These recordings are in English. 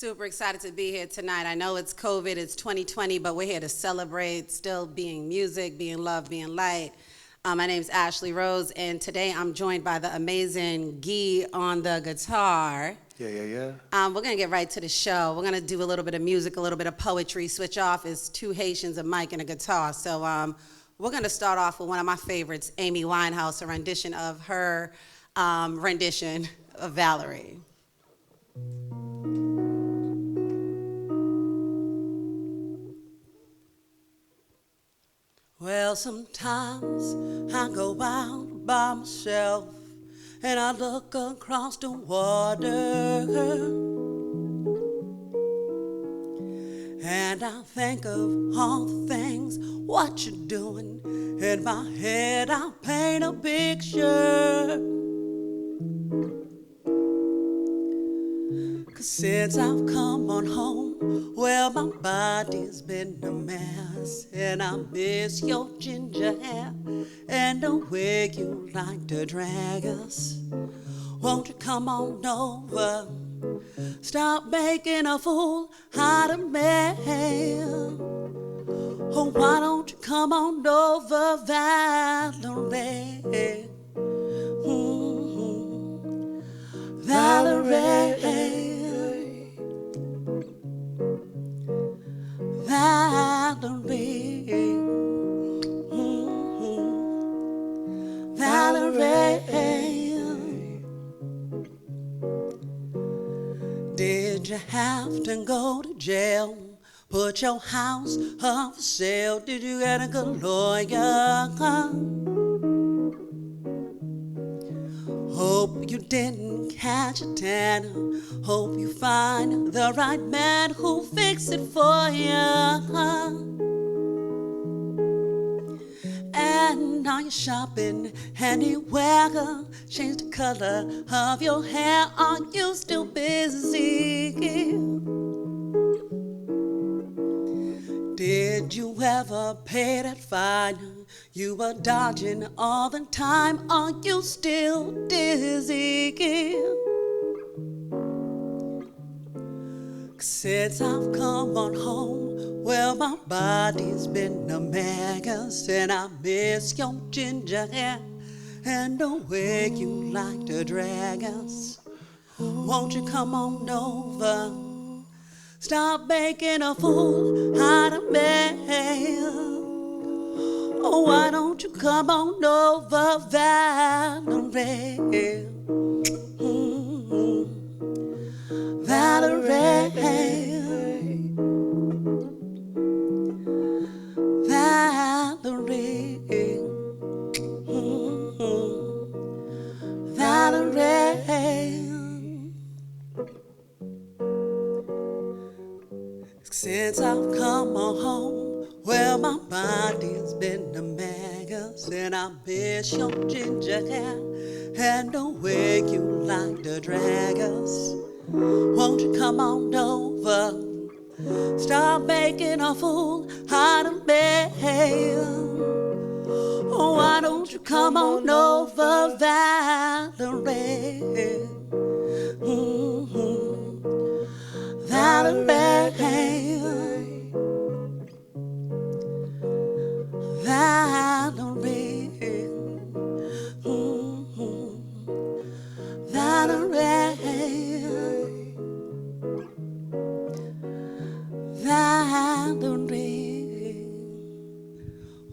Super excited to be here tonight. I know it's COVID, it's 2020, but we're here to celebrate still being music, being love, being light. My name's Ashley Rose, and today I'm joined by the amazing Guy on the guitar. Yeah. We're going to get right to the show. We're going to do a little bit of music, a little bit of poetry. Switch off is two Haitians, a mic, and a guitar. So we're going to start off with one of my favorites, Amy Winehouse, a rendition of her rendition of Valerie. Well, sometimes I go out by myself and I look across the water and I think of all the things, what you're doing. In my head I paint a picture. 'Cause since I've come on home, well, my body's been a mess. And I miss your ginger hair and the way you like to drag us. Won't you come on over? Stop making a fool out of me. Oh, why don't you come on over, Valerie? Valerie. Valerie, Valerie, did you have to go to jail? Put your house up for sale? Did you get a good lawyer? Hope you didn't catch a tan. Hope you find the right man who'll fix it for you. And are you shopping anywhere? Change the color of your hair. Are you still busy? Did you ever pay that fine you were dodging all the time? Are you still dizzy? Since I've come on home, well, my body's been a mess. And I miss your ginger hair and the way you like to drag us. Won't you come on over? Stop making a fool out of me. Oh, why don't you come on over, Valerie? Valerie, Valerie, Valerie. Since I've come on home, well, my body's been a mess. And I miss your ginger hair and the way you like to drag us. Won't you come on over? Stop making a fool out of me. Oh, why don't you come on over, Valerie? Valerie, Valerie, Valerie, Valerie,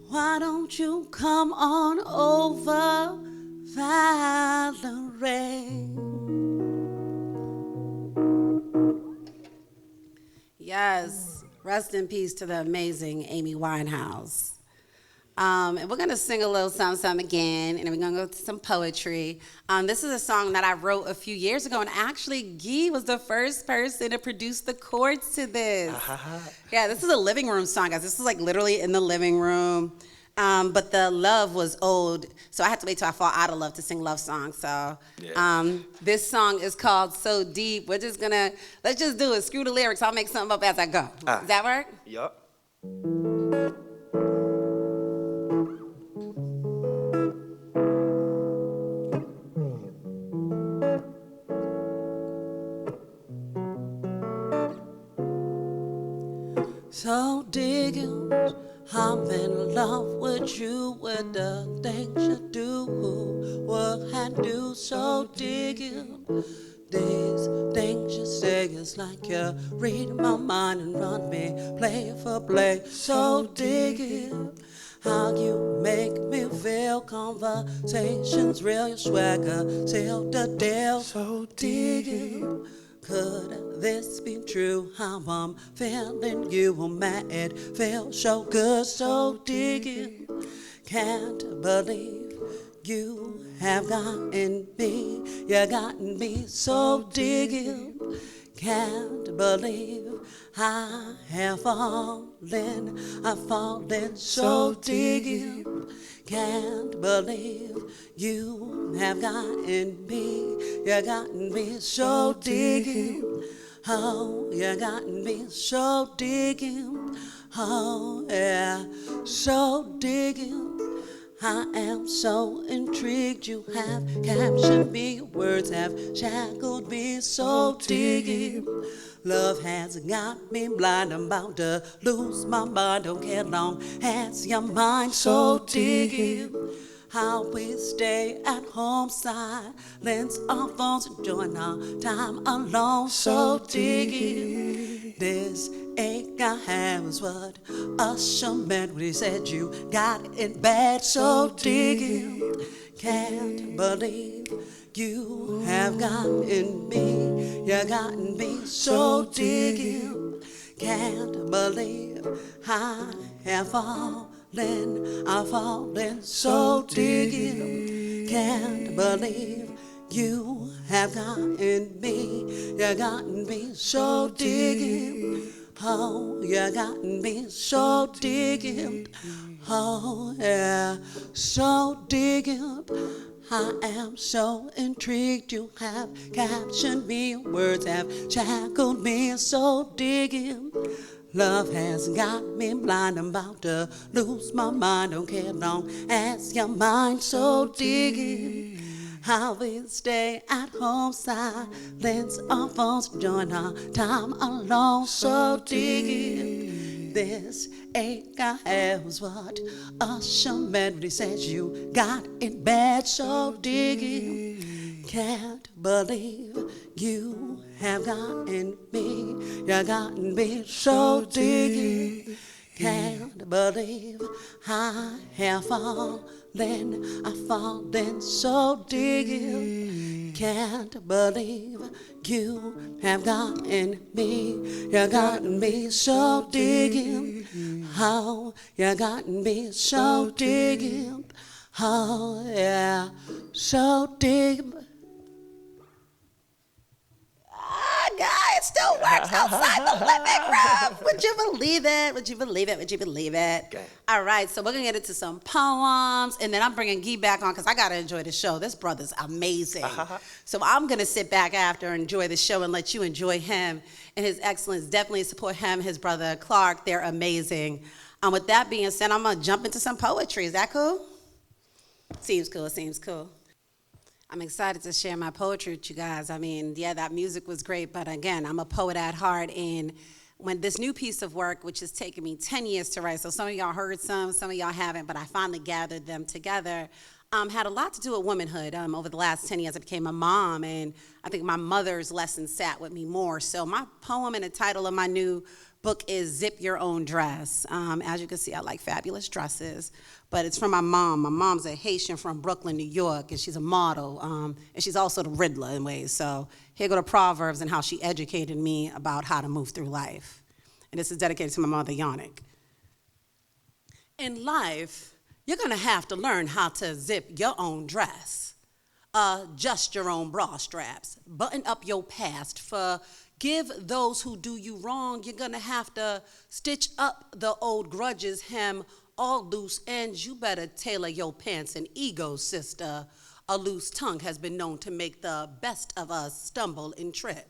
why don't you come on over, Valerie? Yes, rest in peace to the amazing Amy Winehouse. And we're going to sing a little something again, and then we're going to go to some poetry. This is a song that I wrote a few years ago, and actually Guy was the first person to produce the chords to this. Yeah, this is a living room song, guys. This is like literally in the living room. But the love was old, so I had to wait till I fall out of love to sing love songs. So this song is called So Deep. We're just going to, let's just do it. Screw the lyrics. I'll make something up as I go. Does that work? Yup. So digging, I'm in love with you, with the things you do, what I do. So digging, these things you say is like you read my mind and run me play for play. So digging, how you make me feel, conversations real, your swagger, seal the deal. So digging, could this be true? How I'm feeling you on my head, feel so good. So digging, can't believe you have gotten me. You gotten me. So digging, can't believe I have fallen. I've fallen. So digging, can't believe you have gotten me. You gotten me. So digging, oh, you gotten me. So digging, oh yeah, so digging. I am so intrigued, you have captured me, your words have shackled me. So digging, love has got me blind, I'm about to lose my mind, don't care long as your mind. So digging, how we stay at home, silence our phones, enjoying our time alone. So digging, this ache I have is what Usher meant when he said you got it bad. So digging, can't believe you have gotten me. You gotten me. So digging, can't believe I have fallen. I've fallen. So digging, can't believe you have gotten me. You gotten me. So digging, oh, you gotten me. So digging, oh yeah, so digging. I am so intrigued, you have captured me, words have shackled me. So digging, love has got me blind, I'm about to lose my mind, don't care long as your mind. So digging, how we stay at home, silence our phones, join our time alone. So digging, this ache I have was what Usher meant when he said you got it bad. So digging, can't believe you have gotten me. You gotten me. So digging, can't believe I have fallen. I've fallen. So digging, can't believe you have gotten me. You gotten me. So digging, how you gotten me. So digging, oh yeah, so digging. God, it still works outside the living room. Would you believe it? Would you believe it? Would you believe it? Okay. All right, so we're going to get into some poems, and then I'm bringing Guy back on because I got to enjoy the show. This brother's amazing. So I'm going to sit back after and enjoy the show and let you enjoy him and his excellence. Definitely support him, his brother Clark. They're amazing. With that being said, I'm going to jump into some poetry. Is that cool? Seems cool. Seems cool. I'm excited to share my poetry with you guys. I mean, yeah, that music was great, but again, I'm a poet at heart, and when this new piece of work, which has taken me 10 years to write, so some of y'all heard some of y'all haven't, but I finally gathered them together, had a lot to do with womanhood. Over the last 10 years, I became a mom, and I think my mother's lesson sat with me more. So my poem and the title of my new book is Zip Your Own Dress. As you can see, I like fabulous dresses, but it's from my mom. My mom's a Haitian from Brooklyn, New York, and she's a model, and she's also the Riddler in ways. So here go the Proverbs and how she educated me about how to move through life. And this is dedicated to my mother, Yannick. In life, you're gonna have to learn how to zip your own dress, adjust your own bra straps, button up your past, forgive those who do you wrong. You're gonna have to stitch up the old grudges, hem all loose ends. You better tailor your pants and ego, sister. A loose tongue has been known to make the best of us stumble and trip.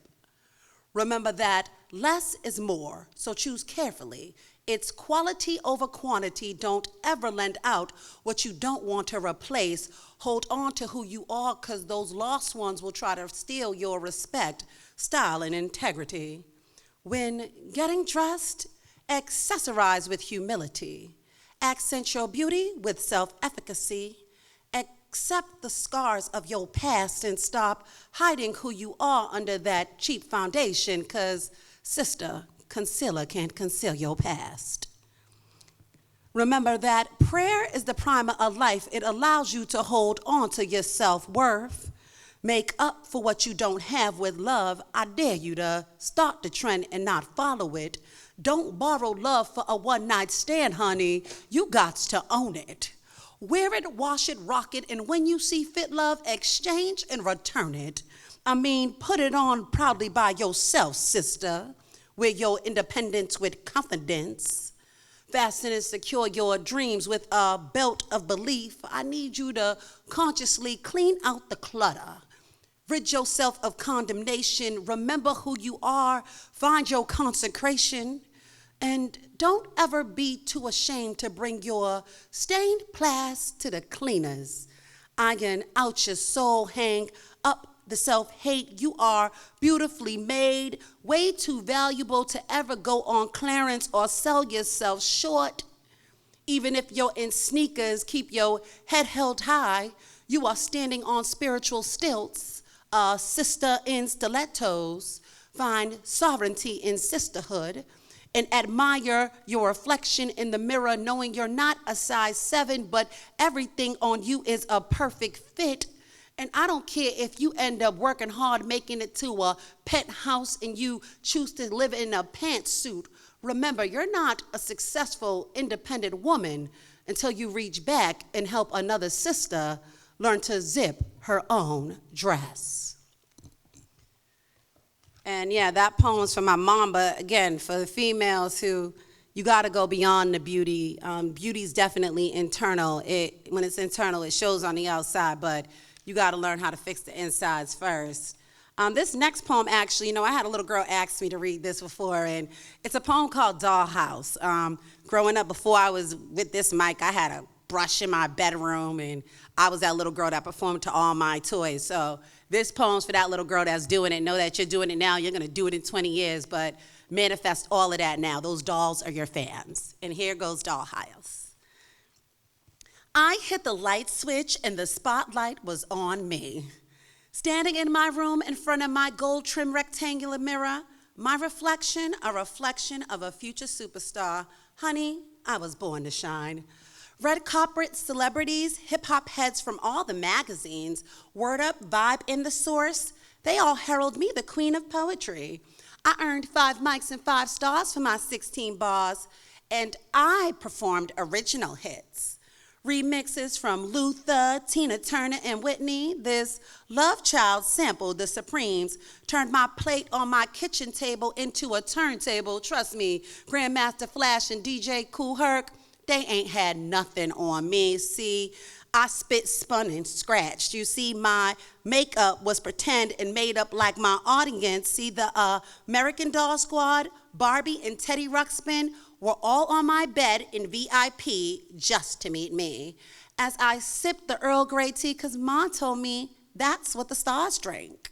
Remember that less is more, so choose carefully. It's quality over quantity. Don't ever lend out what you don't want to replace. Hold on to who you are, because those lost ones will try to steal your respect, style, and integrity. When getting dressed, Accessorize with humility. Accent your beauty with self-efficacy. Accept the scars of your past and stop hiding who you are under that cheap foundation, because, sister, concealer can't conceal your past. Remember that prayer is the primer of life. It allows you to hold on to your self-worth. Make up for what you don't have with love. I dare you to start the trend and not follow it. Don't borrow love for a one-night stand, honey. You gots to own it. Wear it, wash it, rock it, and when you see fit love, exchange and return it. I mean, put it on proudly by yourself, sister. Wear your independence with confidence. Fasten and secure your dreams with a belt of belief. I need you to consciously clean out the clutter. Rid yourself of condemnation. Remember who you are. Find your consecration. And don't ever be too ashamed to bring your stained past to the cleaners. Iron out your soul, hang up the self-hate. You are beautifully made, way too valuable to ever go on clearance or sell yourself short. Even if you're in sneakers, keep your head held high. You are standing on spiritual stilts, sister in stilettos. Find sovereignty in sisterhood. And admire your reflection in the mirror, knowing you're not a size 7, but everything on you is a perfect fit. And I don't care if you end up working hard, making it to a penthouse, and you choose to live in a pantsuit. Remember, you're not a successful, independent woman until you reach back and help another sister learn to zip her own dress. And yeah, that poem's for my mom, but again, for the females who, you gotta go beyond the beauty. Beauty's definitely internal. When it's internal, it shows on the outside, but you gotta learn how to fix the insides first. This next poem, actually, I had a little girl ask me to read this before, and it's a poem called Dollhouse. Growing up, before I was with this mic, I had a brush in my bedroom, and I was that little girl that performed to all my toys. So this poem's for that little girl that's doing it. Know that you're doing it now. You're gonna do it in 20 years, but manifest all of that now. Those dolls are your fans. And here goes Dollhouse. I hit the light switch and the spotlight was on me. Standing in my room in front of my gold-trimmed rectangular mirror, my reflection, a reflection of a future superstar. Honey, I was born to shine. Red carpet celebrities, hip-hop heads from all the magazines, Word Up, Vibe, and The Source, they all herald me the queen of poetry. I earned 5 mics and 5 stars for my 16 bars, and I performed original hits. Remixes from Luther, Tina Turner, and Whitney. This Love Child sampled the Supremes, turned my plate on my kitchen table into a turntable. Trust me, Grandmaster Flash and DJ Kool Herc, they ain't had nothing on me. See, I spit, spun, and scratched. You see, my makeup was pretend and made up like my audience. See, the American Doll Squad, Barbie, and Teddy Ruxpin were all on my bed in VIP just to meet me. As I sipped the Earl Grey tea, because Ma told me that's what the stars drink.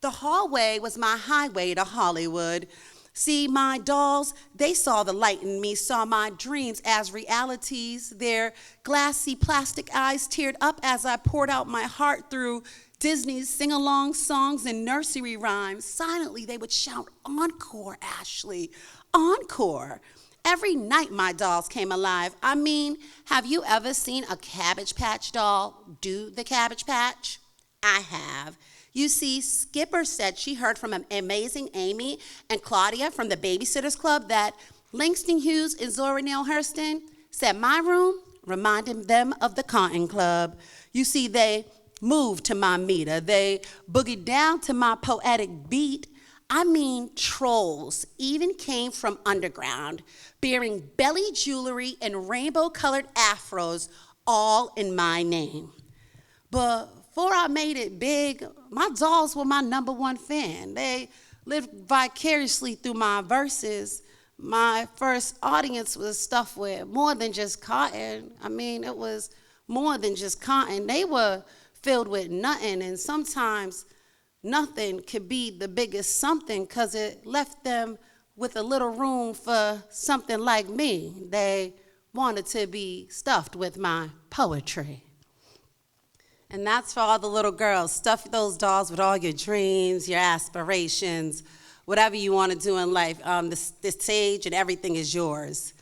The hallway was my highway to Hollywood. See, my dolls, they saw the light in me, saw my dreams as realities. Their glassy plastic eyes teared up as I poured out my heart through Disney's sing-along songs and nursery rhymes. Silently, they would shout, "Encore, Ashley, encore." Every night my dolls came alive. I mean, have you ever seen a Cabbage Patch doll do the Cabbage Patch? I have. You see, Skipper said she heard from an amazing Amy and Claudia from the Babysitters Club that Langston Hughes and Zora Neale Hurston said my room reminded them of the Cotton Club. You see, they moved to my meter. They boogied down to my poetic beat. I mean, trolls even came from underground, bearing belly jewelry and rainbow-colored afros, all in my name. But before I made it big, my dolls were my #1 fan. They lived vicariously through my verses. My first audience was stuffed with more than just cotton. I mean, it was more than just cotton. They were filled with nothing, and sometimes nothing could be the biggest something because it left them with a little room for something like me. They wanted to be stuffed with my poetry. And that's for all the little girls. Stuff those dolls with all your dreams, your aspirations, whatever you want to do in life. The stage and everything is yours.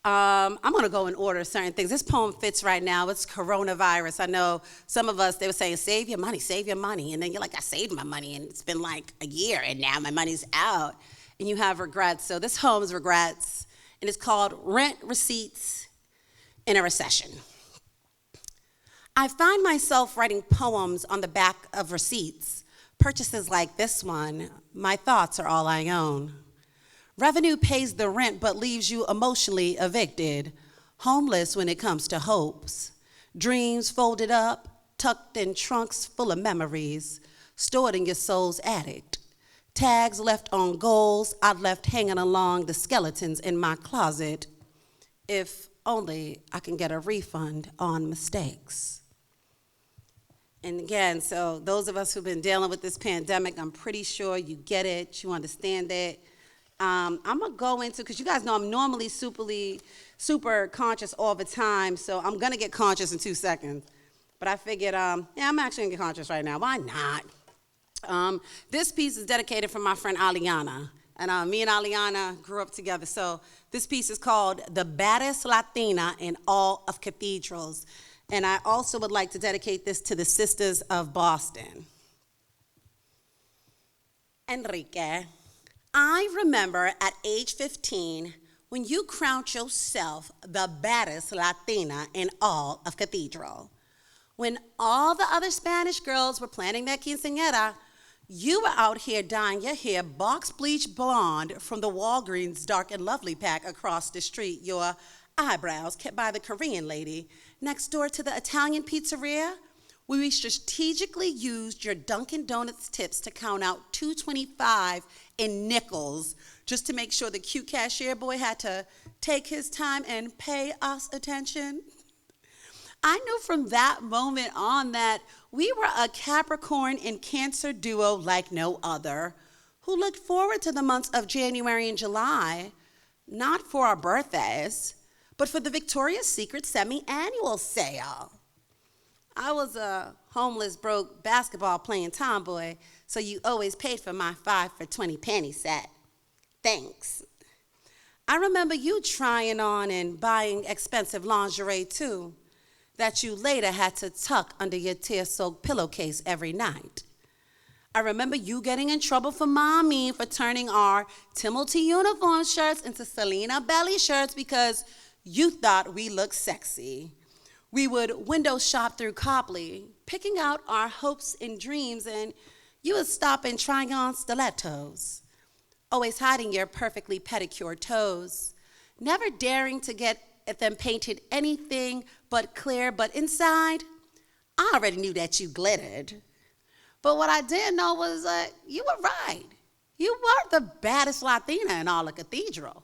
I'm going to go in order of certain things. This poem fits right now. It's coronavirus. I know some of us, they were saying, save your money. And then you're like, I saved my money, and it's been like a year, and now my money's out. And you have regrets. So this poem is regrets, and it's called Rent Receipts in a Recession. I find myself writing poems on the back of receipts. Purchases like this one, my thoughts are all I own. Revenue pays the rent but leaves you emotionally evicted, homeless when it comes to hopes. Dreams folded up, tucked in trunks full of memories, stored in your soul's attic. Tags left on goals I've left hanging along the skeletons in my closet. If only I can get a refund on mistakes. And again, so those of us who've been dealing with this pandemic, I'm pretty sure you get it, you understand it. I'm gonna go into, because you guys know I'm normally super conscious all the time, so I'm gonna get conscious in 2 seconds. But I figured, I'm actually gonna get conscious right now. Why not? This piece is dedicated from my friend Aliana. And me and Aliana grew up together. So this piece is called The Baddest Latina in All of Cathedrals. And I also would like to dedicate this to the Sisters of Boston. Enrique, I remember at age 15 when you crowned yourself the baddest Latina in all of Cathedral. When all the other Spanish girls were planning their quinceañera, you were out here dyeing your hair box bleach blonde from the Walgreens Dark and Lovely pack across the street, your eyebrows kept by the Korean lady next door to the Italian pizzeria, where we strategically used your Dunkin' Donuts tips to count out $2.25 in nickels just to make sure the cute cashier boy had to take his time and pay us attention. I knew from that moment on that we were a Capricorn and Cancer duo like no other, who looked forward to the months of January and July, not for our birthdays, but for the Victoria's Secret semi-annual sale. I was a homeless, broke, basketball-playing tomboy, so you always paid for my 5 for $20 penny set. Thanks. I remember you trying on and buying expensive lingerie, too, that you later had to tuck under your tear-soaked pillowcase every night. I remember you getting in trouble for mommy for turning our Timothy uniform shirts into Selena belly shirts because you thought we looked sexy. We would window shop through Copley, picking out our hopes and dreams, and you would stop and try on stilettos, always hiding your perfectly pedicured toes, never daring to get at them painted anything but clear, but inside, I already knew that you glittered. But what I didn't know was you were right. You were the baddest Latina in all the Cathedral.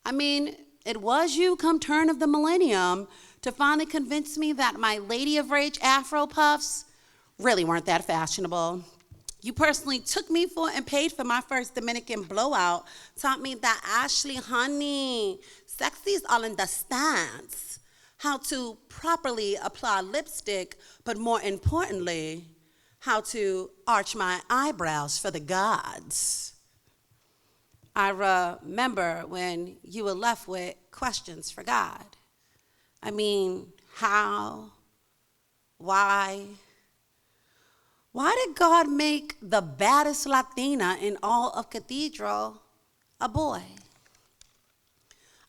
I mean, it was you come turn of the millennium to finally convince me that my Lady of Rage Afro puffs really weren't that fashionable. You personally took me for and paid for my first Dominican blowout, taught me that Ashley, honey, sexy is all in the stance, how to properly apply lipstick, but more importantly, how to arch my eyebrows for the gods. I remember when you were left with questions for God. I mean, how? Why? Why did God make the baddest Latina in all of Cathedral a boy?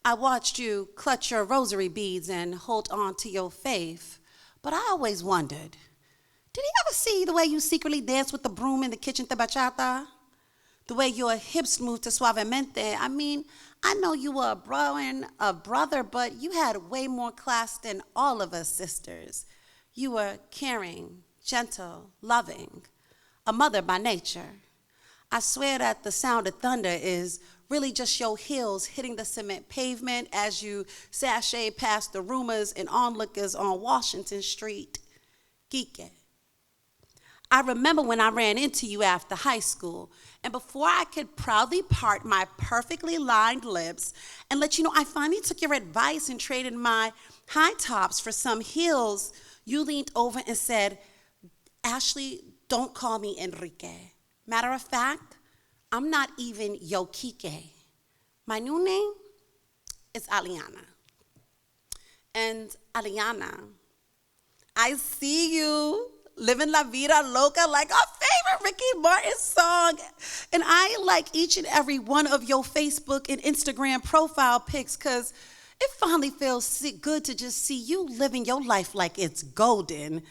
I watched you clutch your rosary beads and hold on to your faith, but I always wondered, did he ever see the way you secretly danced with the broom in the kitchen to bachata? The way your hips moved to suavemente. I mean, I know you were a brother, but you had way more class than all of us sisters. You were caring, gentle, loving, a mother by nature. I swear that the sound of thunder is really just your heels hitting the cement pavement as you sashay past the rumors and onlookers on Washington Street. Geek. I remember when I ran into you after high school, and before I could proudly part my perfectly lined lips and let you know I finally took your advice and traded my high tops for some heels, you leaned over and said, Ashley, don't call me Enrique. Matter of fact, I'm not even Yokike. My new name is Aliana. And Aliana, I see you living La Vida Loca like our favorite Ricky Martin song. And I like each and every one of your Facebook and Instagram profile pics because it finally feels good to just see you living your life like it's golden.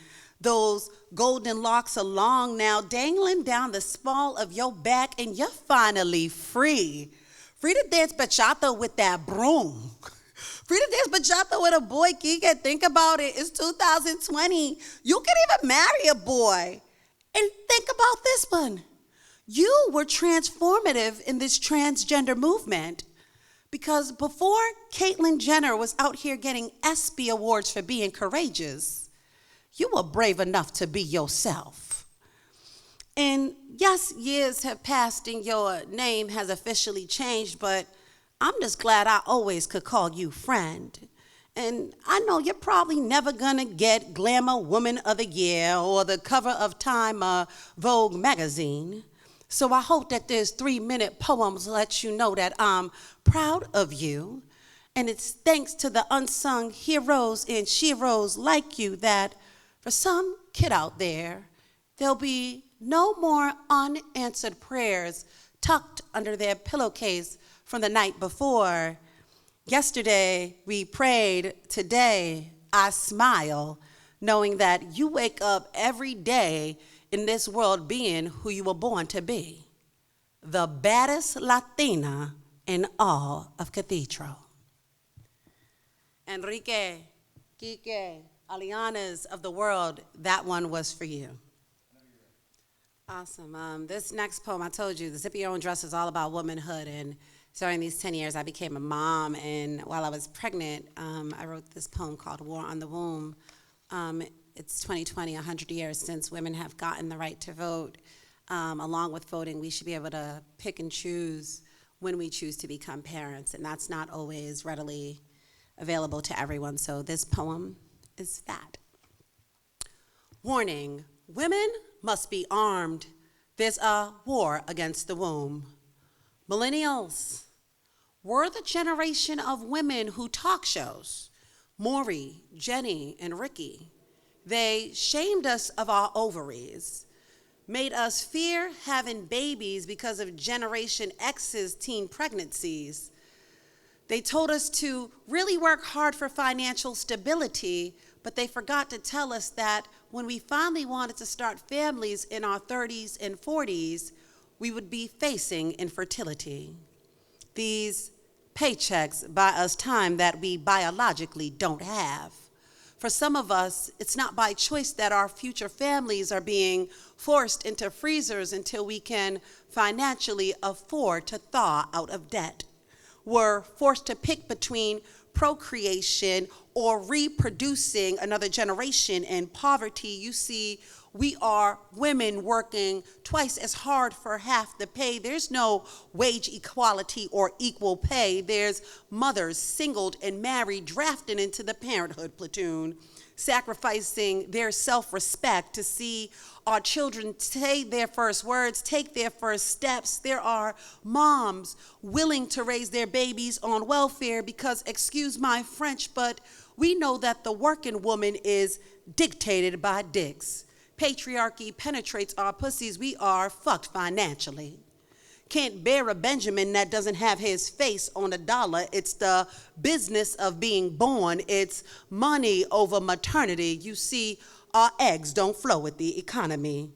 Those golden locks are long now, dangling down the small of your back, and you're finally free. Free to dance bachata with that broom. Free to dance bachata with a boy, Kike. Think about it. It's 2020. You can even marry a boy. And think about this one. You were transformative in this transgender movement because before Caitlyn Jenner was out here getting ESPY awards for being courageous, you were brave enough to be yourself. And yes, years have passed and your name has officially changed, but I'm just glad I always could call you friend. And I know you're probably never gonna get Glamour Woman of the Year or the cover of Time Vogue magazine. So I hope that this 3-minute poem lets you know that I'm proud of you. And it's thanks to the unsung heroes and sheroes like you that for some kid out there, there'll be no more unanswered prayers tucked under their pillowcase from the night before. Yesterday we prayed, today I smile, knowing that you wake up every day in this world being who you were born to be, the baddest Latina in all of Cathedral. Enrique, Kike, Alianas of the world, that one was for you. Awesome. This next poem, I told you, the Zip Your Own Dress is all about womanhood, and during these 10 years, I became a mom, and while I was pregnant, I wrote this poem called War on the Womb. It's 2020, 100 years since women have gotten the right to vote. Along with voting, we should be able to pick and choose when we choose to become parents, and that's not always readily available to everyone, so this poem is that. Warning, women must be armed. There's a war against the womb. Millennials, we're the generation of women who talk shows. Maury, Jenny, and Ricky. They shamed us of our ovaries, made us fear having babies because of Generation X's teen pregnancies. They told us to really work hard for financial stability, but they forgot to tell us that when we finally wanted to start families in our 30s and 40s, we would be facing infertility. These paychecks buy us time that we biologically don't have. For some of us, it's not by choice that our future families are being forced into freezers until we can financially afford to thaw out of debt. We're forced to pick between procreation or reproducing another generation in poverty. You see, we are women working twice as hard for half the pay. There's no wage equality or equal pay. There's mothers, singled and married, drafted into the parenthood platoon, sacrificing their self-respect to see our children say their first words, take their first steps. There are moms willing to raise their babies on welfare because, excuse my French, but we know that the working woman is dictated by dicks. Patriarchy penetrates our pussies. We are fucked financially. Can't bear a Benjamin that doesn't have his face on a dollar. It's the business of being born. It's money over maternity. You see, our eggs don't flow with the economy.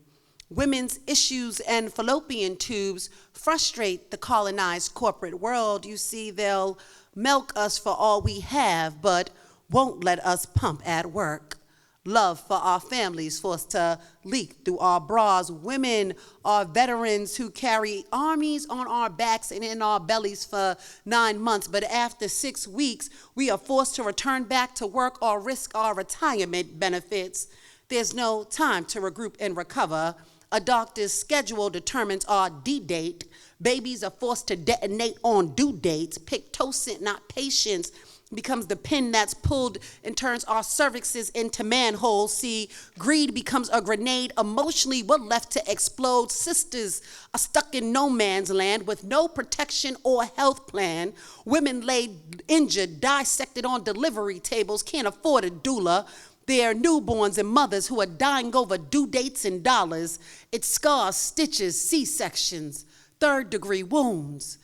Women's issues and fallopian tubes frustrate the colonized corporate world. You see, they'll milk us for all we have, but won't let us pump at work. Love for our families forced to leak through our bras. Women are veterans who carry armies on our backs and in our bellies for 9 months, but after 6 weeks, we are forced to return back to work or risk our retirement benefits. There's no time to regroup and recover. A doctor's schedule determines our D-date. Babies are forced to detonate on due dates. Pitocin, not patience, becomes the pin that's pulled and turns our cervixes into manholes. See, greed becomes a grenade. Emotionally, we're left to explode. Sisters are stuck in no man's land with no protection or health plan. Women laid injured, dissected on delivery tables, can't afford a doula. There are newborns and mothers who are dying over due dates and dollars. It's scars, stitches, C-sections, third-degree wounds.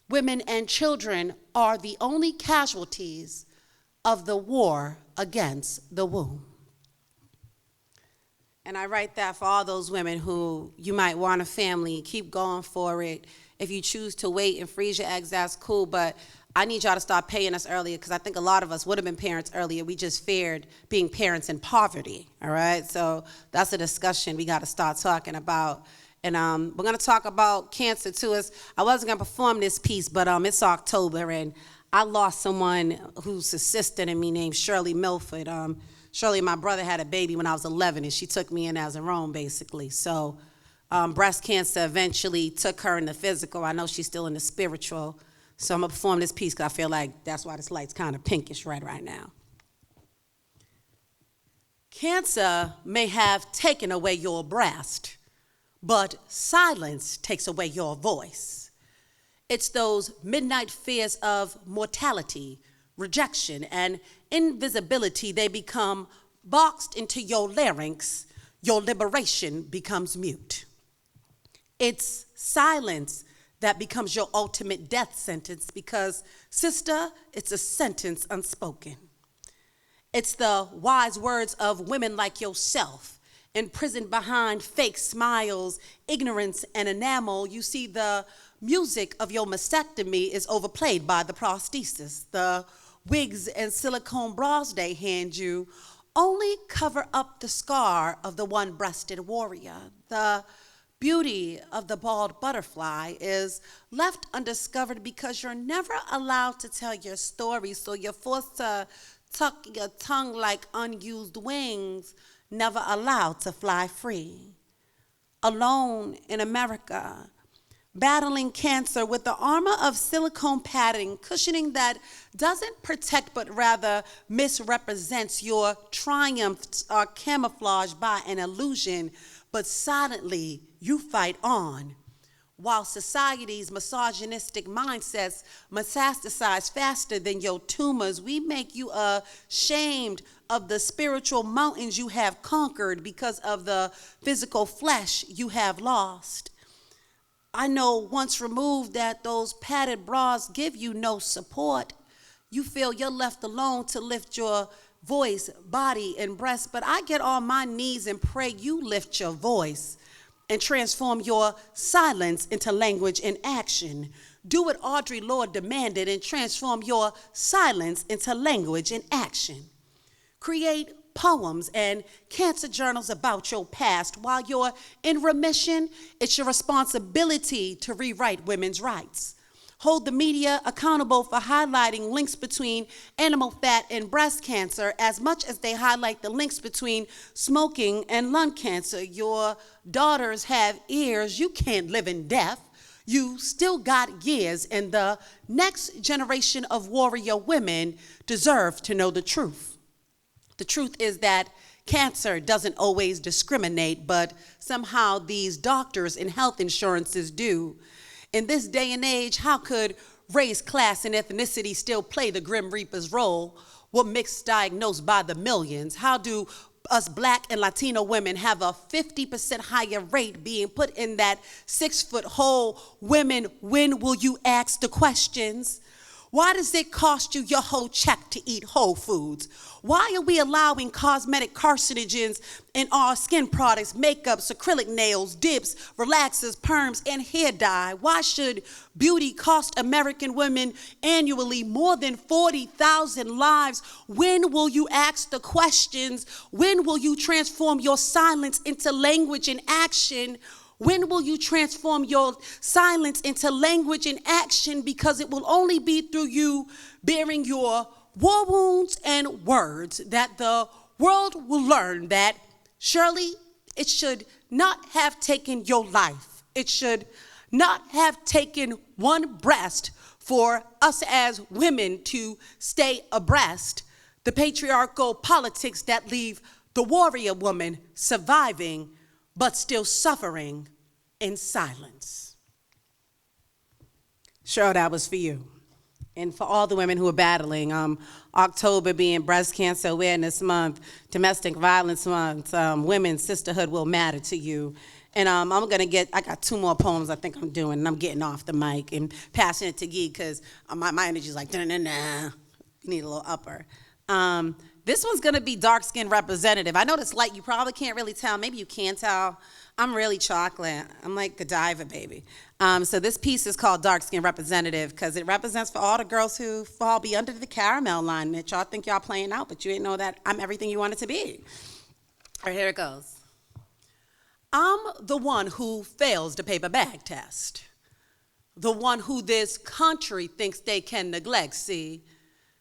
Women and children are the only casualties of the war against the womb. And I write that for all those women who you might want a family, keep going for it. If you choose to wait and freeze your eggs, that's cool, but I need y'all to start paying us earlier because I think a lot of us would have been parents earlier. We just feared being parents in poverty, all right? So that's a discussion we got to start talking about. And we're going to talk about cancer, too. I wasn't going to perform this piece, but it's October, and I lost someone who's a sister to me named Shirley Milford. Shirley, my brother, had a baby when I was 11, and she took me in as her own, basically. So breast cancer eventually took her in the physical. I know she's still in the spiritual. So I'm going to perform this piece because I feel like that's why this light's kind of pinkish red right now. Cancer may have taken away your breast, but silence takes away your voice. It's those midnight fears of mortality, rejection, and invisibility. They become boxed into your larynx. Your liberation becomes mute. It's silence that becomes your ultimate death sentence because, sister, it's a sentence unspoken. It's the wise words of women like yourself, imprisoned behind fake smiles, ignorance, and enamel. You see, the music of your mastectomy is overplayed by the prosthesis. The wigs and silicone bras they hand you only cover up the scar of the one-breasted warrior. The beauty of the bald butterfly is left undiscovered because you're never allowed to tell your story, so you're forced to tuck your tongue like unused wings, never allowed to fly free. Alone in America, battling cancer with the armor of silicone padding, cushioning that doesn't protect but rather misrepresents your triumphs are camouflaged by an illusion, but silently you fight on. While society's misogynistic mindsets metastasize faster than your tumors, we make you ashamed of the spiritual mountains you have conquered because of the physical flesh you have lost. I know once removed that those padded bras give you no support. You feel you're left alone to lift your voice, body, and breast, but I get on my knees and pray you lift your voice and transform your silence into language and action. Do what Audre Lorde demanded and transform your silence into language and action. Create poems and cancer journals about your past. While you're in remission, it's your responsibility to rewrite women's rights. Hold the media accountable for highlighting links between animal fat and breast cancer as much as they highlight the links between smoking and lung cancer. Your daughters have ears. You can't live in death. You still got years, and the next generation of warrior women deserve to know the truth. The truth is that cancer doesn't always discriminate, but somehow these doctors and health insurances do. In this day and age, how could race, class, and ethnicity still play the Grim Reaper's role? We're mixed diagnosed by the millions. How do us Black and Latino women have a 50% higher rate being put in that 6-foot hole? Women, when will you ask the questions? Why does it cost you your whole check to eat whole foods? Why are we allowing cosmetic carcinogens in our skin products, makeups, acrylic nails, dips, relaxers, perms, and hair dye? Why should beauty cost American women annually more than 40,000 lives? When will you ask the questions? When will you transform your silence into language and action? When will you transform your silence into language and action? Because it will only be through you bearing your war wounds and words that the world will learn that Surely, it should not have taken your life. It should not have taken one breast for us as women to stay abreast the patriarchal politics that leave the warrior woman surviving but still suffering in silence. Cheryl, that was for you. And for all the women who are battling, October being Breast Cancer Awareness Month, Domestic Violence Month, Women's Sisterhood will matter to you. And I got 2 more poems I think I'm doing, and I'm getting off the mic and passing it to Gee, because my energy's like, nah, you need a little upper. This one's gonna be dark skin representative. I know this light, you probably can't really tell. Maybe you can tell. I'm really chocolate. I'm like Godiva, baby. So this piece is called Dark Skin Representative because it represents for all the girls who fall be under the caramel line that y'all think y'all playing out, but you didn't know that I'm everything you wanted to be. All right, here it goes. I'm the one who fails the paper bag test. The one who this country thinks they can neglect, see.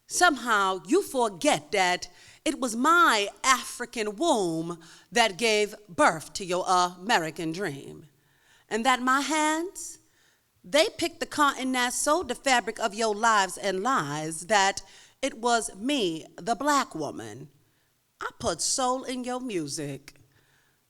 Somehow you forget that it was my African womb that gave birth to your American dream. And that my hands, they picked the cotton that sewed the fabric of your lives and lies, that it was me, the black woman. I put soul in your music.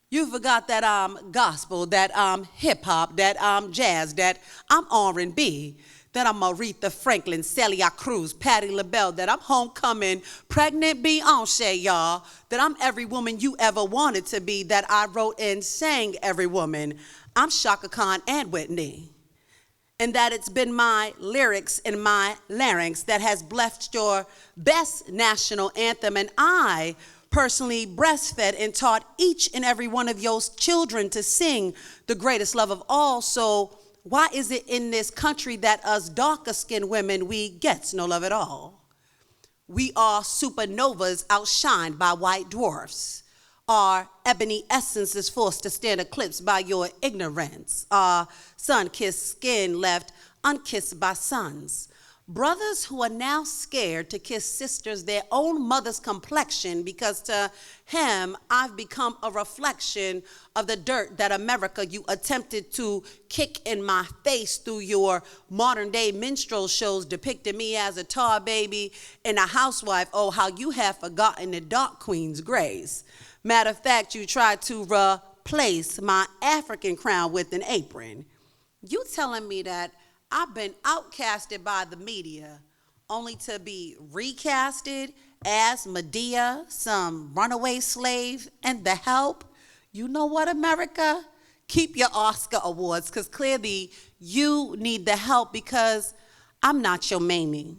You forgot that I'm gospel, that I'm hip-hop, that I'm jazz, that I'm R&B, that I'm Aretha Franklin, Celia Cruz, Patti LaBelle, that I'm homecoming, pregnant Beyonce, y'all, that I'm every woman you ever wanted to be, that I wrote and sang every woman. I'm Shaka Khan and Whitney. And that it's been my lyrics and my larynx that has blessed your best national anthem, and I personally breastfed and taught each and every one of your children to sing the greatest love of all. So why is it in this country that us darker skinned women, we gets no love at all? We are supernovas outshined by white dwarfs. Our ebony essence is forced to stand eclipsed by your ignorance. Our sun-kissed skin left unkissed by suns. Brothers who are now scared to kiss sisters their own mother's complexion because to him I've become a reflection of the dirt that America you attempted to kick in my face through your modern day minstrel shows depicting me as a tar baby and a housewife. Oh, how you have forgotten the dark queen's grace. Matter of fact, you tried to replace my African crown with an apron. You telling me that I've been outcasted by the media only to be recasted as Medea, some runaway slave, and the help? You know what, America? Keep your Oscar awards, because clearly you need the help, because I'm not your Mamie,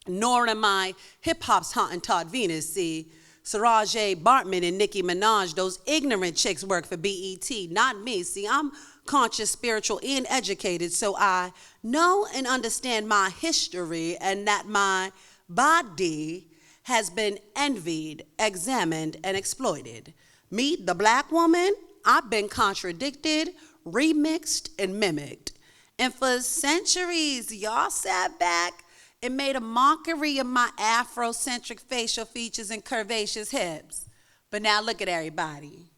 nor am I hip-hop's Hottentot Venus, see. Sarah J. Bartman and Nicki Minaj, those ignorant chicks work for BET, not me. See, I'm conscious, spiritual, and educated, so I know and understand my history and that my body has been envied, examined, and exploited. Me, the black woman, I've been contradicted, remixed, and mimicked. And for centuries, y'all sat back and made a mockery of my Afrocentric facial features and curvaceous hips. But now look at everybody.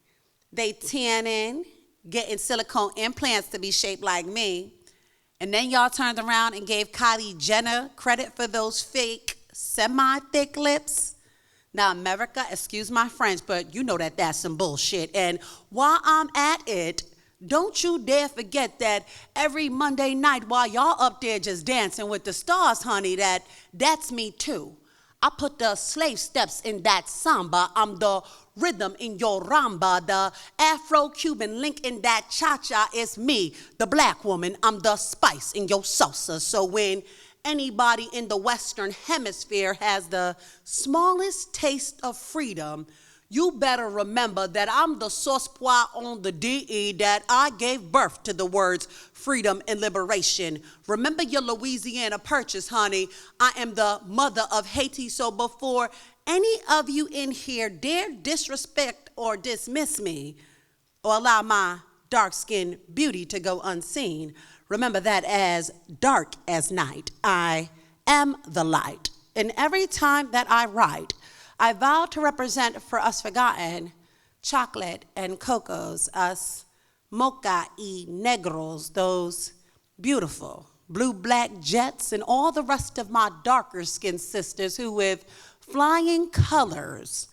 They tanning, getting silicone implants to be shaped like me. And then y'all turned around and gave Kylie Jenner credit for those fake, semi-thick lips. Now, America, excuse my French, but you know that that's some bullshit. And while I'm at it, don't you dare forget that every Monday night while y'all up there just dancing with the stars, honey, that's me too. I put the slave steps in that samba. I'm the rhythm in your ramba, the Afro-Cuban link in that cha-cha. It's me, the black woman. I'm the spice in your salsa. So when anybody in the Western Hemisphere has the smallest taste of freedom, you better remember that I'm the sauce pois on the DE, that I gave birth to the words freedom and liberation. Remember your Louisiana Purchase, honey. I am the mother of Haiti, so before any of you in here dare disrespect or dismiss me or allow my dark-skinned beauty to go unseen, remember that as dark as night, I am the light. And every time that I write, I vow to represent for us forgotten chocolate and cocos, us mocha y negros, those beautiful blue-black jets, and all the rest of my darker-skinned sisters who with flying colors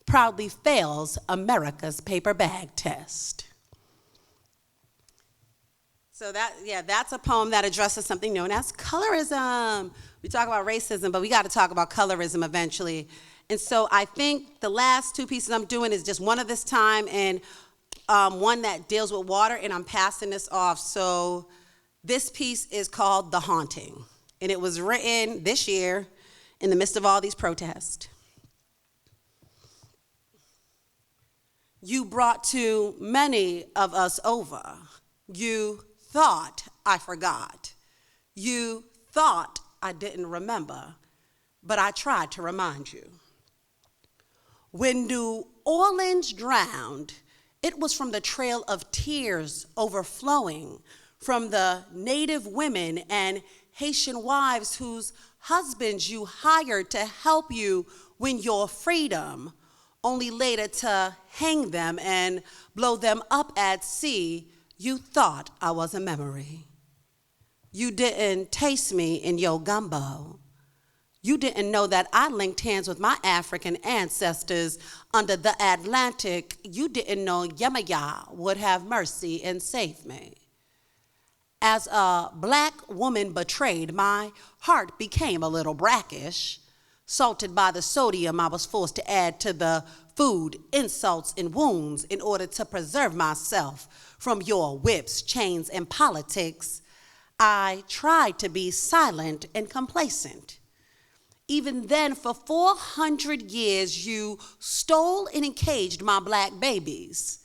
proudly fails America's paper bag test. So that's a poem that addresses something known as colorism. We talk about racism, but we got to talk about colorism eventually. And so I think the last two pieces I'm doing is just one of this time and one that deals with water, and I'm passing this off. So this piece is called The Haunting, and it was written this year in the midst of all these protests. You brought too many of us over. You thought I forgot. You thought I didn't remember, but I tried to remind you. When New Orleans drowned, it was from the trail of tears overflowing from the native women and Haitian wives whose husbands you hired to help you win your freedom, only later to hang them and blow them up at sea. You thought I was a memory. You didn't taste me in your gumbo. You didn't know that I linked hands with my African ancestors under the Atlantic. You didn't know Yemaya would have mercy and save me. As a black woman betrayed, my heart became a little brackish, salted by the sodium I was forced to add to the food, insults, and wounds in order to preserve myself from your whips, chains, and politics. I tried to be silent and complacent. Even then, for 400 years, you stole and encaged my black babies.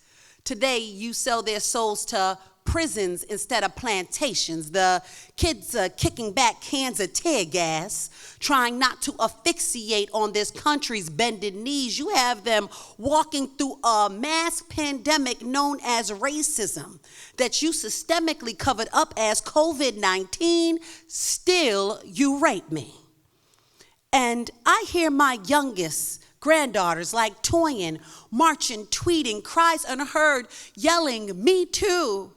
Today, you sell their souls to prisons instead of plantations. The kids are kicking back cans of tear gas, trying not to asphyxiate on this country's bended knees. You have them walking through a mass pandemic known as racism that you systemically covered up as COVID-19. Still, you rape me. And I hear my youngest granddaughters like toying, marching, tweeting, cries unheard, yelling, "Me too."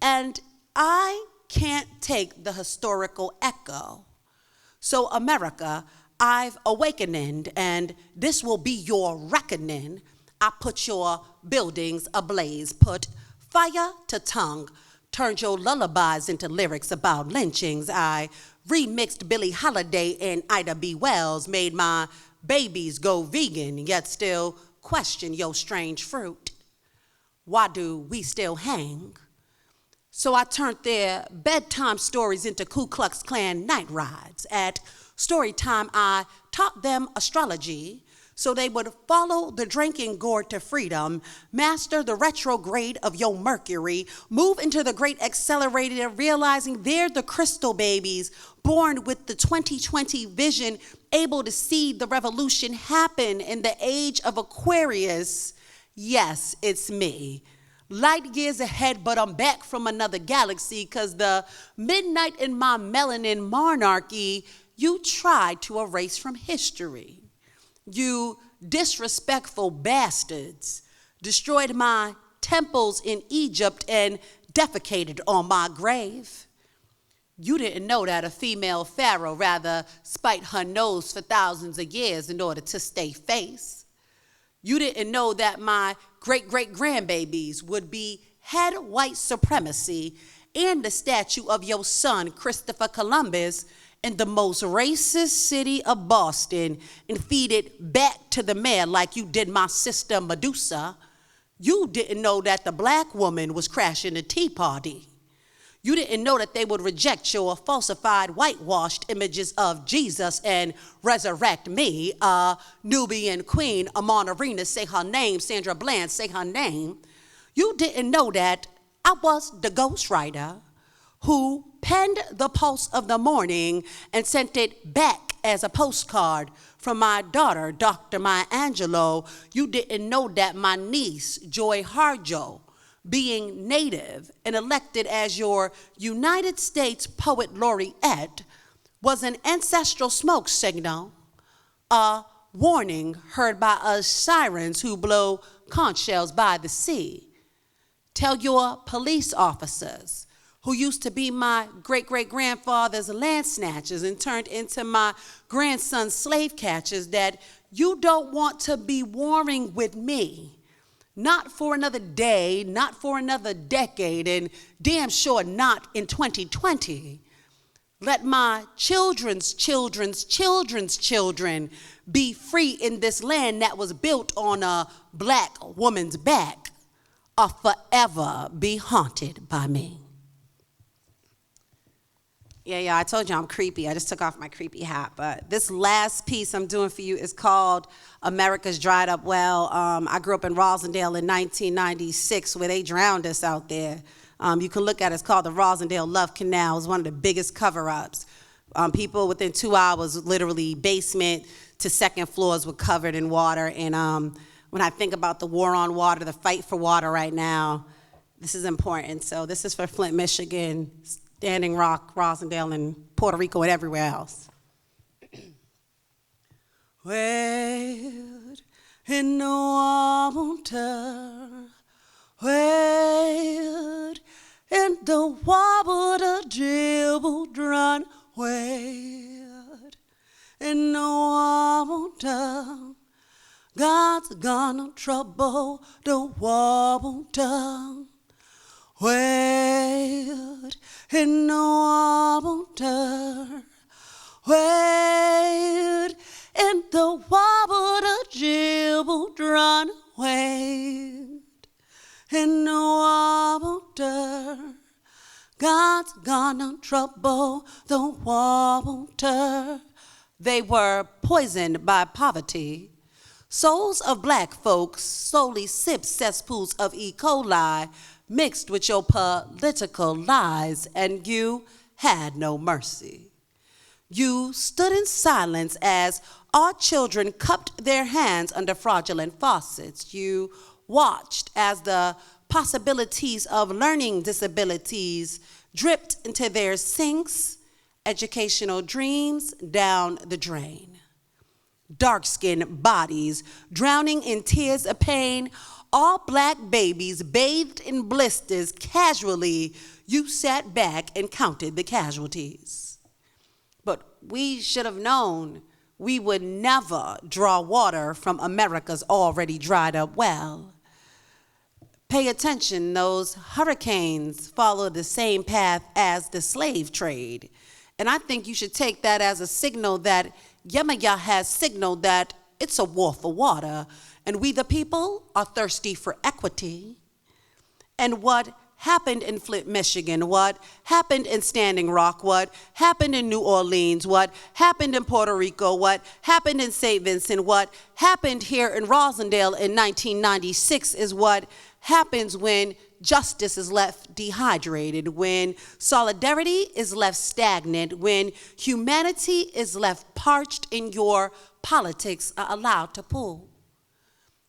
And I can't take the historical echo. So America, I've awakened, and this will be your reckoning. I put your buildings ablaze, put fire to tongue, turned your lullabies into lyrics about lynchings. I remixed Billie Holiday and Ida B. Wells, made my babies go vegan, yet still question your strange fruit. Why do we still hang? So I turned their bedtime stories into Ku Klux Klan night rides. At story time, I taught them astrology so they would follow the drinking gourd to freedom, master the retrograde of your Mercury, move into the great accelerator, realizing they're the crystal babies born with the 2020 vision, able to see the revolution happen in the age of Aquarius. Yes, it's me. Light years ahead, but I'm back from another galaxy, because the midnight in my melanin monarchy, you tried to erase from history. You disrespectful bastards destroyed my temples in Egypt and defecated on my grave. You didn't know that a female pharaoh rather spite her nose for thousands of years in order to stay face. You didn't know that my great-great-grandbabies would behead white supremacy and the statue of your son, Christopher Columbus, in the most racist city of Boston and feed it back to the mayor like you did my sister Medusa. You didn't know that the black woman was crashing the Tea Party. You didn't know that they would reject your falsified, whitewashed images of Jesus and resurrect me, a Nubian queen, Amonarina, say her name, Sandra Bland, say her name. You didn't know that I was the ghostwriter who penned the pulse of the morning and sent it back as a postcard from my daughter, Dr. Maya Angelou. You didn't know that my niece, Joy Harjo, being native and elected as your United States Poet Laureate, was an ancestral smoke signal, a warning heard by us sirens who blow conch shells by the sea. Tell your police officers who used to be my great-great-grandfather's land snatchers and turned into my grandson's slave catchers that you don't want to be warring with me. Not for another day, not for another decade, and damn sure not in 2020. Let my children's children's children's children be free in this land that was built on a black woman's back, or forever be haunted by me. Yeah, I told you I'm creepy. I just took off my creepy hat. But this last piece I'm doing for you is called America's Dried Up Well. I grew up in Rosendale in 1996 where they drowned us out there. You can look at it. It's called the Rosendale Love Canal. It's one of the biggest cover-ups. People within 2 hours, literally basement to second floors were covered in water. And when I think about the war on water, the fight for water right now, this is important. So this is for Flint, Michigan, Standing Rock, Rosendale, and Puerto Rico, and everywhere else. Wade in the water, wade in the water, dribble, run, wade in the water. God's gonna trouble the water. Wade in the water, wade in the water, dribble, run, wade in the water. God's gonna trouble the water. They were poisoned by poverty. Souls of black folks solely sip cesspools of E. coli mixed with your political lies, and you had no mercy. You stood in silence as our children cupped their hands under fraudulent faucets. You watched as the possibilities of learning disabilities dripped into their sinks, educational dreams down the drain. Dark-skinned bodies drowning in tears of pain, all black babies bathed in blisters. Casually, you sat back and counted the casualties. But we should have known we would never draw water from America's already dried up well. Pay attention, those hurricanes follow the same path as the slave trade. And I think you should take that as a signal that Yemaya has signaled that it's a war for water, and we the people are thirsty for equity. And what happened in Flint, Michigan, what happened in Standing Rock, what happened in New Orleans, what happened in Puerto Rico, what happened in St. Vincent, what happened here in Rosendale in 1996 is what happens when justice is left dehydrated, when solidarity is left stagnant, when humanity is left parched and your politics are allowed to pull.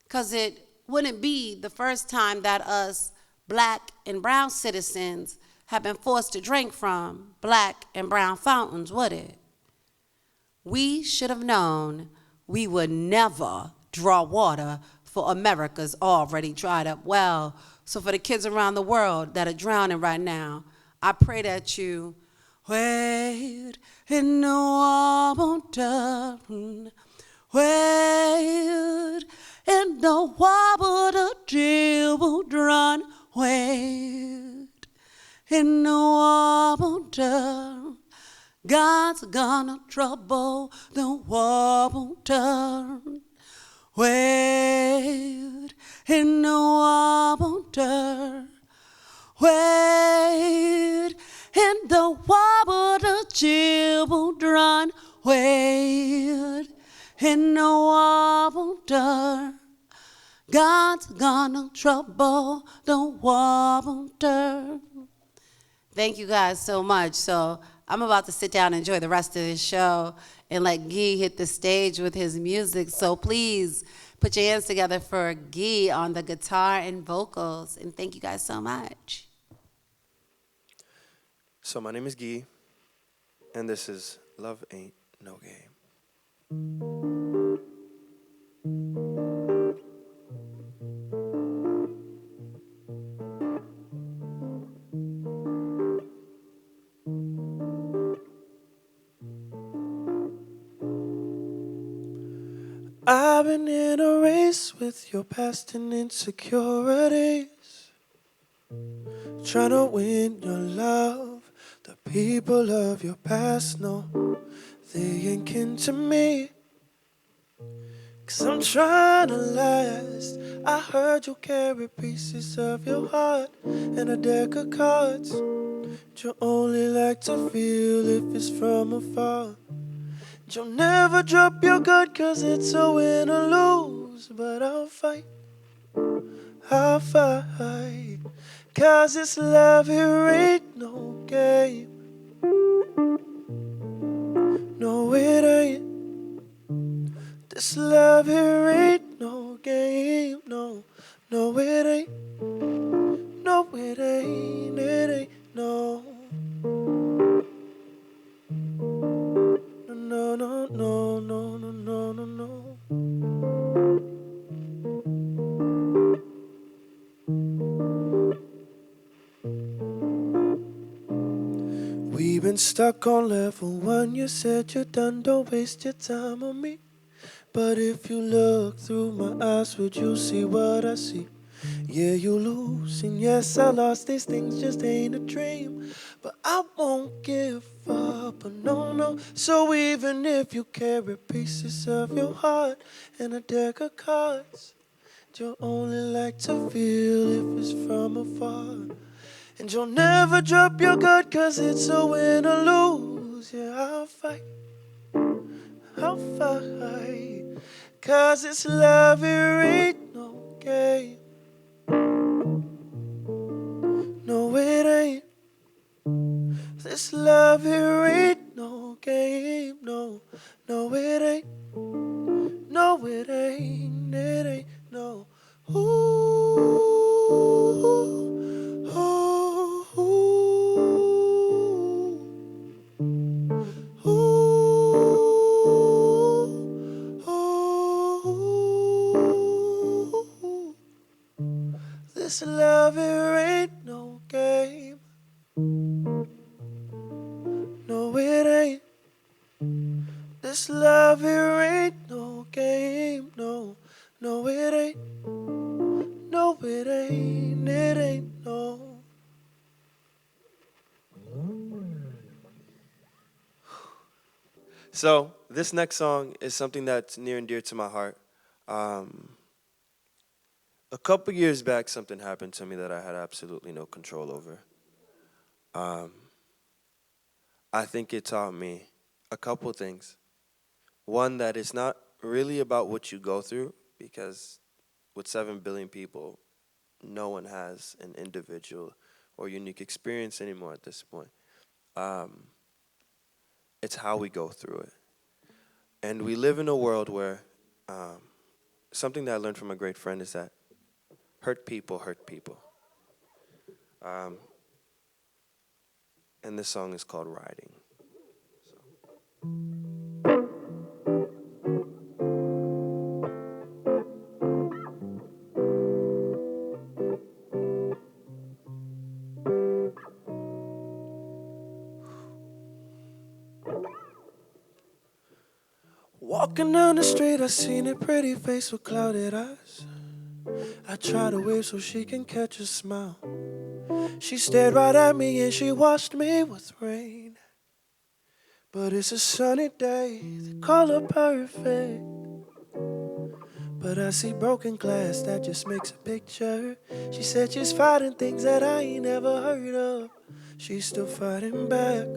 Because it wouldn't be the first time that us black and brown citizens have been forced to drink from black and brown fountains, would it? We should have known we would never draw water for America's already dried up well. So for the kids around the world that are drowning right now, I pray that you wade in the water, wade in the water, dribble, run, wade in the water. God's gonna trouble the water. Wade in the water, wade in the water, children, wade in the water. God's gonna trouble the water. Thank you guys so much. So I'm about to sit down and enjoy the rest of this show and let Guy hit the stage with his music. So please put your hands together for Guy on the guitar and vocals. And thank you guys so much. So my name is Guy, and this is Love Ain't No Game. I've been in a race with your past and insecurities, trying to win your love. The people of your past know they ain't kin to me, 'cause I'm trying to last. I heard you carry pieces of your heart and a deck of cards. You only like to feel if it's from afar. You'll never drop your guard 'cause it's a win or lose. But I'll fight, 'cause this love here ain't no game. No, it ain't. This love here ain't no game. No, no, it ain't. No, it ain't. It ain't. No. No, no, no, no, no, no, no, no. We've been stuck on level 1. You said you're done, don't waste your time on me. But if you look through my eyes, would you see what I see? Yeah, you lose, and yes, I lost. These things just ain't a dream. But I won't give up, no, no. So even if you carry pieces of your heart and a deck of cards, you'll only like to feel if it's from afar. And you'll never drop your guard 'cause it's a win or lose. Yeah, I'll fight, 'cause this love here ain't no game. No, it ain't. This love here ain't no game. No, no, it ain't. No, it ain't. It ain't. No. Ooh, ooh, ooh, ooh. This love here ain't no game. No, it ain't. This love here ain't no game. No, no, it ain't. No, it ain't. It ain't. No. So this next song is something that's near and dear to my heart. Um, a couple years back, something happened to me that I had absolutely no control over. Um, I think it taught me a couple things. One, that it's not really about what you go through, because with 7 billion people, no one has an individual or unique experience anymore at this point. Um, it's how we go through it. And we live in a world where something that I learned from a great friend is that hurt people hurt people. Um, and this song is called Riding. Walking down the street, I seen a pretty face with clouded eyes. I tried to wave so she can catch a smile. She stared right at me and she washed me with rain. But it's a sunny day, the color perfect. But I see broken glass that just makes a picture. She said she's fighting things that I ain't never heard of. She's still fighting back,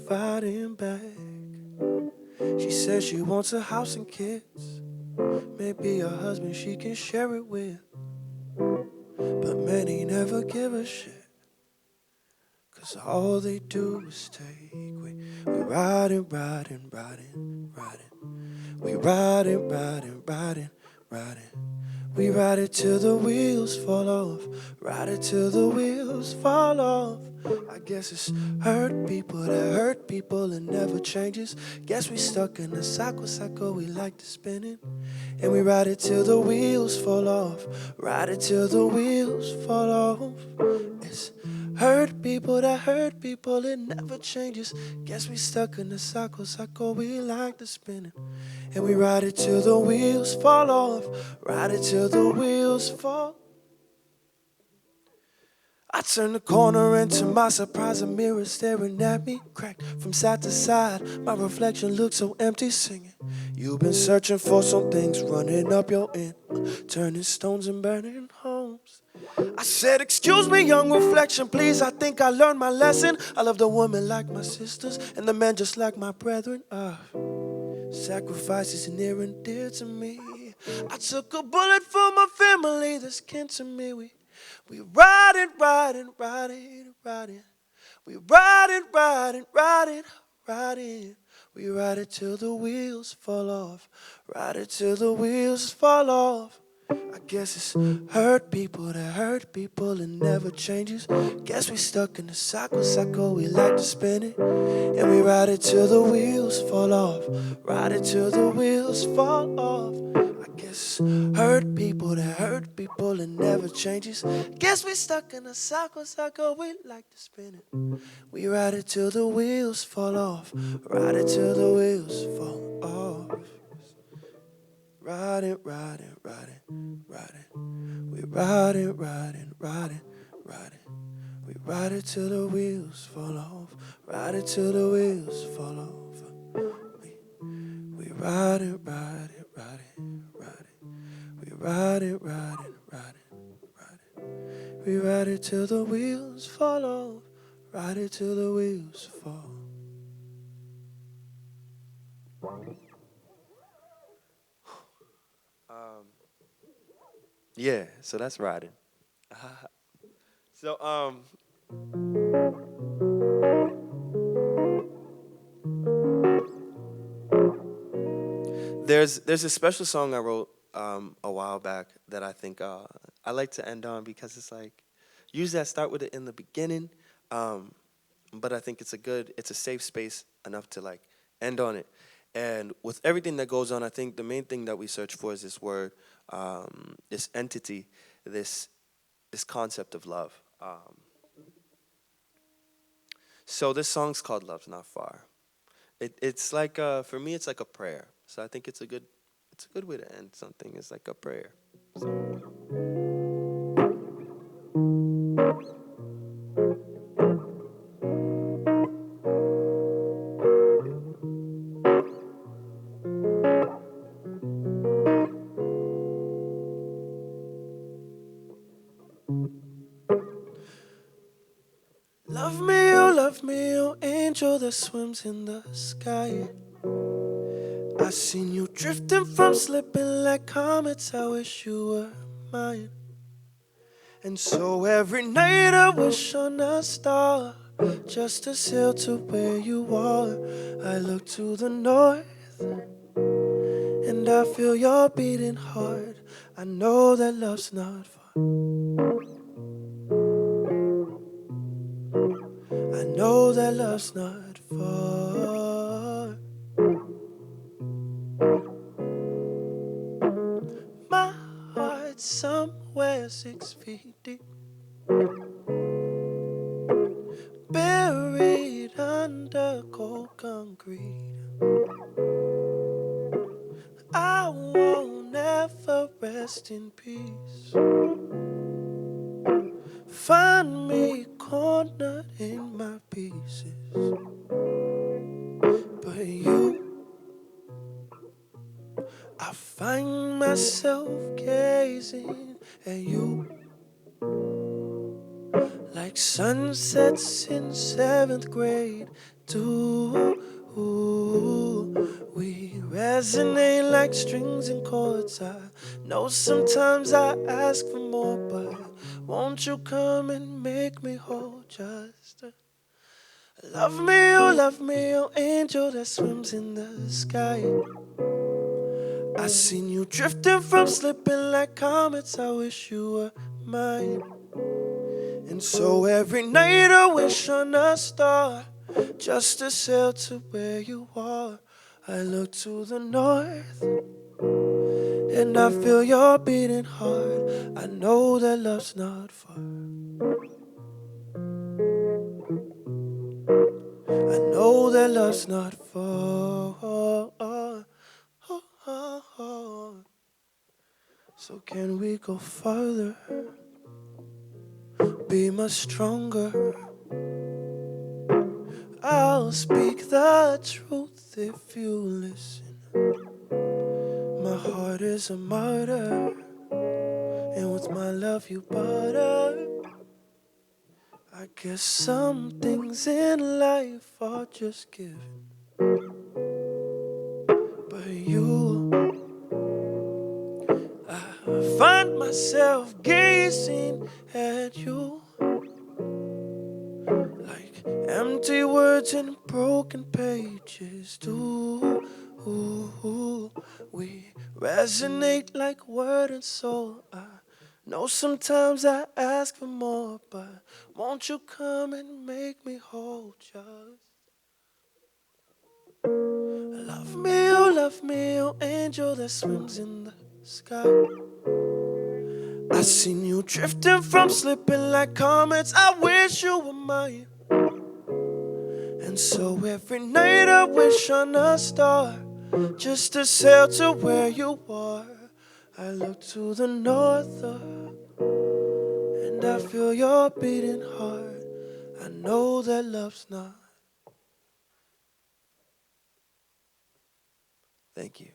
fighting back. She says she wants a house and kids, maybe a husband she can share it with. But many never give a shit, 'cause all they do is take. We riding, riding, riding, riding. We riding, riding, riding, riding. We ride it till the wheels fall off. Ride it till the wheels fall off. I guess it's hurt people that hurt people and never changes. Guess we stuck in a cycle we like to spin it. And we ride it till the wheels fall off. Ride it till the wheels fall off. It's Hurt people that hurt people, it never changes. Guess we stuck in the cycle, we like to spin it. And we ride it till the wheels fall off, ride it till the wheels fall. I turn the corner and to my surprise a mirror staring at me, cracked from side to side. My reflection looks so empty, singing. You've been searching for some things, running up your end, turning stones and burning homes. I said, excuse me, young reflection, please, I think I learned my lesson. I love the woman like my sisters and the men just like my brethren. Sacrifice is near and dear to me. I took a bullet for my family that's kin to me. We riding. We riding. We ride it till the wheels fall off. Ride it till the wheels fall off. I guess it's hurt people that hurt people and never changes. Guess we stuck in the cycle, we like to spin it. And we ride it till the wheels fall off. Ride it till the wheels fall off. I guess hurt people that hurt people and never changes. Guess we stuck in a cycle, we like to spin it. We ride it till the wheels fall off. Ride it till the wheels fall off. Ride it. We ride it. We ride it till the wheels fall off. Ride it till the wheels fall off. We ride it. We ride it. We ride it till the wheels fall off. Ride it till the wheels fall. Yeah, so that's riding. So there's a special song I wrote a while back that I think I like to end on because it's like usually I start with it in the beginning, but I think it's a safe space enough to like end on it. And with everything that goes on, I think the main thing that we search for is this word, this entity, this concept of love. So this song's called "Love's Not Far." It's like for me, it's like a prayer. So I think it's a good way to end something. It's like a prayer. So. Love me, oh angel that swims in the sky. I seen you drifting from slipping like comets. I wish you were mine. And so every night I wish on a star just to sail to where you are. I look to the north and I feel your beating heart. I know that love's not far. I know that love's not far. My heart's somewhere 6 feet deep, buried under cold concrete. I won't ever rest in peace. Find me cornered in my pieces. But you, I find myself gazing at you like sunsets in 7th grade do. We resonate like strings and chords. I know sometimes I ask for more, but won't you come and make me whole? Just love me, oh angel that swims in the sky. I seen you drifting from slipping like comets. I wish you were mine. And so every night I wish on a star just to sail to where you are. I look to the north and I feel your beating heart. I know that love's not far. I know that love's not far. So can we go farther? Be much stronger. I'll speak the truth if you listen. My heart is a martyr, and with my love you butter. I guess some things in life are just given, but you, I find myself gazing at you like empty words and broken pages do. We resonate like word and soul. I know sometimes I ask for more, but won't you come and make me whole? Just love me, oh angel that swims in the sky. I seen you drifting from slipping like comets. I wish you were mine. And so every night I wish on a star, just to sail to where you are. I look to the north and I feel your beating heart. I know that love's not. Thank you.